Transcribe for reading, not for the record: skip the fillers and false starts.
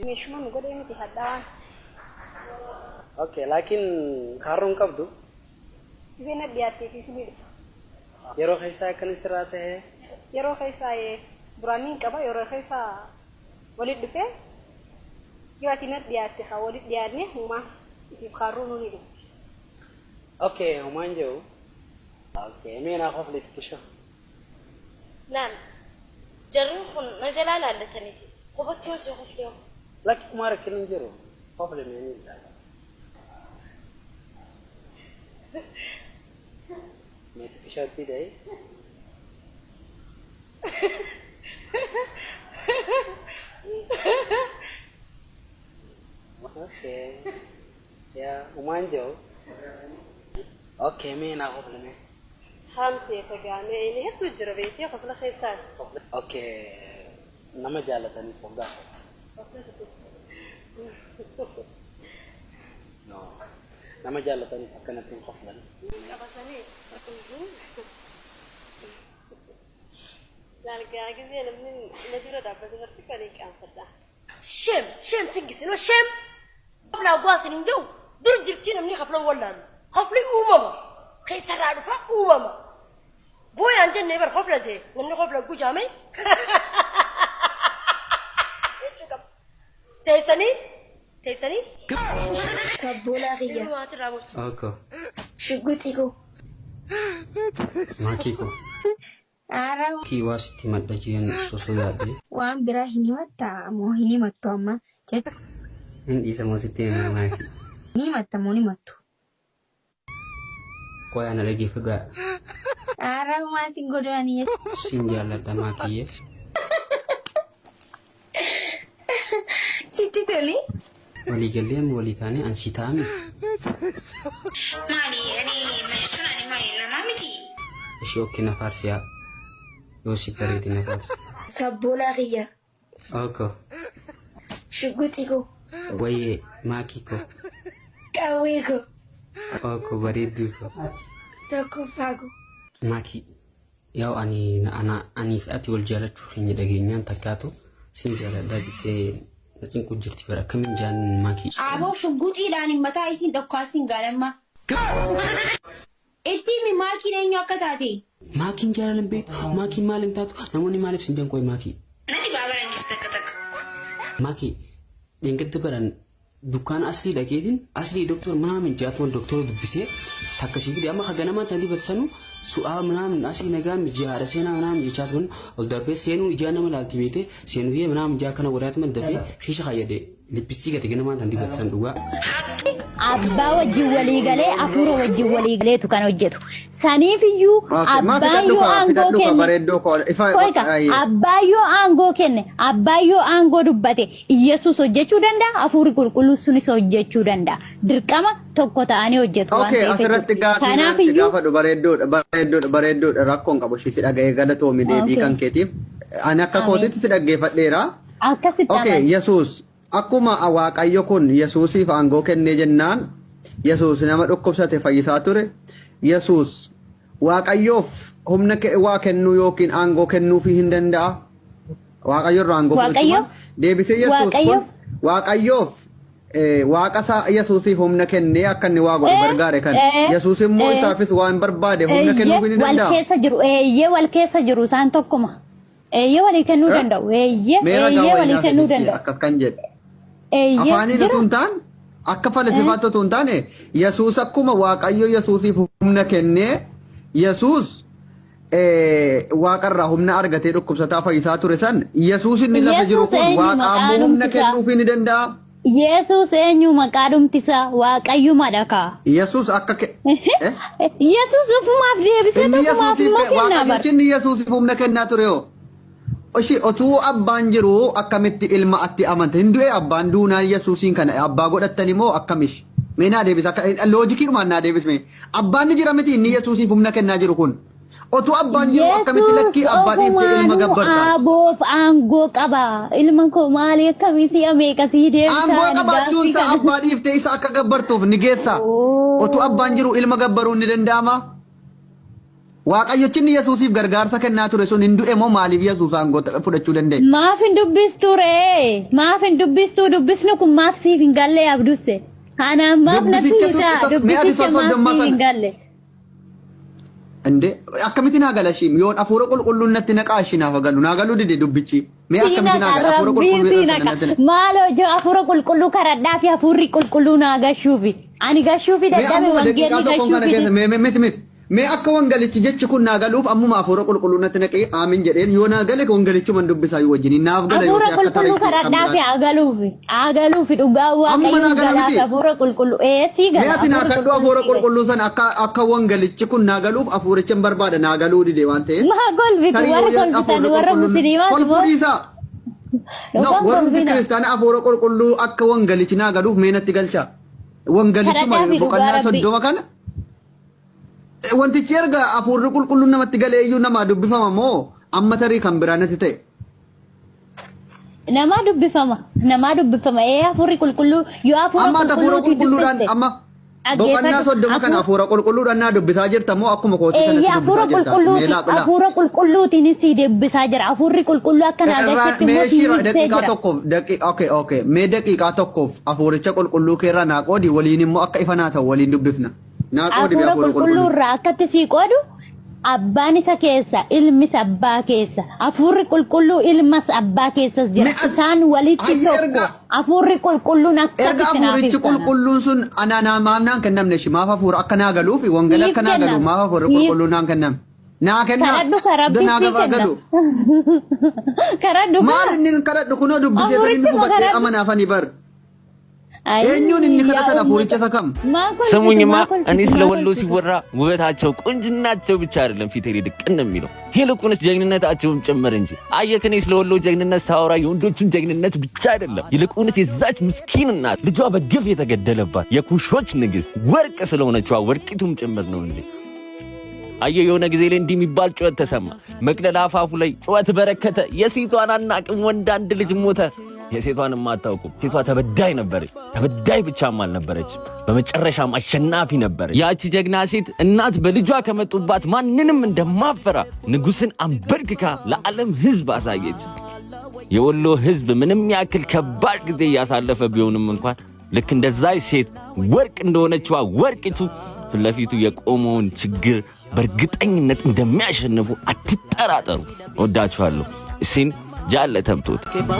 مش ما نقول إيه متهدان اوكي لكن كارون كبدو زين بياتي في سبيل يرو خيسا كان سراته يروح خيسا برانين كبا يروح خيسا ولد دفع يواتي نت بياتي خولد بياتني هما يبخارون ونيدو اوكي همان جو اوكي مين اخاف لك كشو نعم جرّكم مجلال على تنيتي قبضت يوسف اليوم لك مارك نجرو خوف لي مين ما تكشف بداي اوكي يا همان جو اوكي مين اخاف لي مين خامتي فقامي إني هتو جربيتي قبل خيساس اوكي نما جالتني فوق no nama jaallatanii akkanatti hin qoflan qabasanis laalgaa gisee namni na dura dhaabbate irratti kan qaanfadha شم تنقص إنه شم قبل أقواس نجو درجتي نمني خفلو ولا خفلي خيسر عرفة بوي عندنا نبر خفلة زي نمني خفلة كوجامي تيسني سبولا غيا ما ترابط اوكو شقوتيكو ماكيكو أرى كي واسطي مدجين سوسيادي وان براهيني متى موهيني متى أما جت ان إيسا موسيتي ماكي ني متى موني متى كوي أنا لقي فقا أرى ما سينغودانية سنجالة ماكي ستي تولي ولي قليم ولي كاني أنسي تامي مالي أني مشتون أني مالي لما متي إشي أوكي نفارسيا يوسي بريدي نفارس سبولا غيا اوكو شقوتيكو وي ماكيكو كاويكو اوكو بريدوكو توكو فاغو ماكي ياو أني فأتي والجالة شوفين جدقينيان تكاتو سنجالة داجتي لكن كنت جرتي برا كمين جان ماكي أبو شقوتي لاني متى يسين دكاسين قالما إتي مي ماركي نينيو كتاتي ماكين جالا لنبيت ماكين مالين تاتو نموني مالف سنجان كوي ماكي ناني بابا رنجس تكتك ماكي دينكت بران دكان أصلي دكيدين أصلي دكتور منامن جاتون دكتور دبسي تكسي بدي أما خجنا ما تندي بتسنو سؤال منامن أصلي نجام جهار سينا منامن جاتون الدبس سينو إجانا ملالتي بيته سينو هي منامن جاكنا ورات من دفي خيش خيادة لبستي كتجنا ما تندي بتسنو أبا وجه ولي قلي أفور وجه ولي قلي تكان وجهه سني فيو أبا يو أنغو كن أبا يو أنغو دبته يسوع سوجته دندا أفور كل سني سوجته دندا دركما توكوتا أني وجهه أوكي أسرت تجاه بريدو راكون كابوشي سيدا جاي تومي دي بيكان كتيم أنا كقولي تسيدا جاي فتيرا أوكي يسوع Akkuma Waaqayyo kun Yesuusiif aangoo kennee jennaan Yesuus nama dhukkubsate fayyisaa ture Yesuus Waaqayyoof humna waa kennuu yookiin aangoo kennuufii hin danda'a Waaqayyo irraa aangoo kennuuf deebisee Yesuus kun Waaqayyoof Waaqa Yesuusiif humna kennee akka inni waa godhu gargaare kan Yesuus immoo isaafis waan barbaade humna kennuufii hin danda'a wal keessa jiru isaan tokkuma walii kennuu danda'u walii kennuu danda'u akkas kan jedhe Afani tuntan akka falsifaatu tuntane Yesuus akkuma Waaqayyo Yesuusiif humna kennee Yesuus waaqarraa humna argatee dhukkubsataa fayyisaa ture san Yesuus inni lafa jiru kun waaqaa humna kennuufii ni danda'a. Yesuus eenyu maqaa dhumtisaa Waaqayyumadha kaa. Yesuus akka Yesuus ufumaaf deebisee tokkumaaf humna kennaa bara. Inni Yesuusiif humna kennaa ture yoo. Oshi otuu abbaan jiru akkamitti ilma atti amante hindu'e abbaan duunaa Yesuusiin kana abbaa godhattani moo akkamish meenaa deebis akka loojikii dhumaan naa deebis mee abbaan ni jira miti inni Yesuusiif humna kennaa jiru kun otuu abbaan jiru akkamitti lakkii abbaa dhiiftee ilma gabbarta aboof aangoo qaba ilma koo maali akkamitti ameeka sii deebisa aangoo qabaachuun isaa abbaa dhiiftee isa akka gabbartuuf ni geessa otuu abbaan jiru ilma gabbaruun ni danda'ama waaqayyochi Yesuusiif gargaarsa kennaa ture sun hin du'e moo maaliif Yesuus aangoo fudhachuu danda'e? Maaf hin dubbistu ree? Maaf hin dubbistu? Dubbisni kun maaf siif hin galle abdusse? Kanaan maaf natti isaa dubbisicha maaf siif hin galle? Ande akkamitti naa galashiin yoon afuura qulqulluun natti naqaashi naaf galu naa galuu dide dubbichi mee akkamitti naa gala afuura qulqulluu maaloo jo afuura qulqulluu karadhaa fi afuurri qulqulluu naa gashuufi ani gashuufi dadhabe wangeelli gashuufi mee akka wangalichi jechi kun naa galuuf ammuma afuura qulqulluu natti naqee aamin jedheen yoo naa gale wangalichi man dubbisaa yoo wajjin naaf gala yoo akka tarii karadhaa fi agaluufi dhugaa waaqayyo galaa afuura qulqulluu si gala mee ati naa kadhu afuura qulqulluu san akka wangalichi kun naa galuuf afuuricha barbaada naa galuu dide waan ta'eef maa golbitu warra golbitan warra musliimaa kolfuudhiisa no warri kiristaana afuura qulqulluu akka wangalichi naa galuuf mee natti galcha wangalichuma boqonnaa 30 kana wantichi erga afuurri qulqulluun namatti galee iyyuu namaa dubbifama moo amma tarii kan biraa natti ta'e? Namaa dubbifama afuurri qulqulluu yoo afuura qulqulluudhaan amma boqonnaa 30 kana afuura qulqulluudhaan naa dubbisaa jirta moo akkuma kootii kanatti dubbisaa jirta? Afuura qulqulluutiin si dubbisaa jira afuurri qulqulluu akka naa gacheetti moo daqiiqaa tokkoof okay mee daqiiqaa tokkoof afuuricha qulqulluu keerra naa qoodi waliin immoo akka ifa naa ta'u waliin dubbifna. Afuura qulqulluu irraa akkatti sii qoodu abbaan isa keessa ilmis abbaa keessa afuurri qulqulluu ilmas abbaa keessa jira isaan walitti tokko afuurri qulqulluun akkatti afuurichi qulqulluun sun anaa maaf kennamne shi maaf afuura akka naa galuufi wangala akka naa galu maaf afuurri qulqulluun naan kennam naa kenna naa gabaa galu karadhu maal inni karadhu kunoo dubbisee inni hubattee amanaafanii bar eenyuun inni kadhatan afuuricha sakam ስሙኝማ እኔ ስለ ወሎ ሲወራ ውበታቸው ቁንጅናቸው ብቻ አይደለም ፊቴ ድቅን ነው የሚለው ይልቁንስ ጀግንነታቸውም ጭምር እንጂ አየህ እኔ ስለ ወሎ ጀግንነት ሳወራ የወንዶቹን ጀግንነት ብቻ አይደለም ይልቁንስ የዛች ምስኪን እናት ልጇ በግፍ የተገደለባት የኩሾች ንግስት ወርቅ ስለሆነችዋ ወርቂቱም ጭምር ነው እንጂ አየህ የሆነ ጊዜ ላይ እንዲህ የሚባል ጩኸት ተሰማ መቅደላ አፋፉ ላይ ጩኸት በረከተ የሴቷን አናቅም ወንድ አንድ ልጅ ሞተ የሴቷን ማታውቁ ሴቷ ተበዳይ ነበረች ተበዳይ ብቻም አልነበረች በመጨረሻም አሸናፊ ነበረች ያቺ ጀግና ሴት እናት በልጇ ከመጡባት ማንንም እንደማፈራ ንጉስን አንበርክካ ለዓለም ህዝብ አሳየች የወሎ ህዝብ ምንም ያክል ከባድ ጊዜ ያሳለፈ ቢሆንም እንኳን ልክ እንደዛይ ሴት ወርቅ እንደሆነችዋ ወርቂቱ ፍለፊቱ የቆመውን ችግር በእርግጠኝነት እንደሚያሸንፉ አትጠራጠሩ ወዳችኋለሁ እሲን ጃለ ተምቶት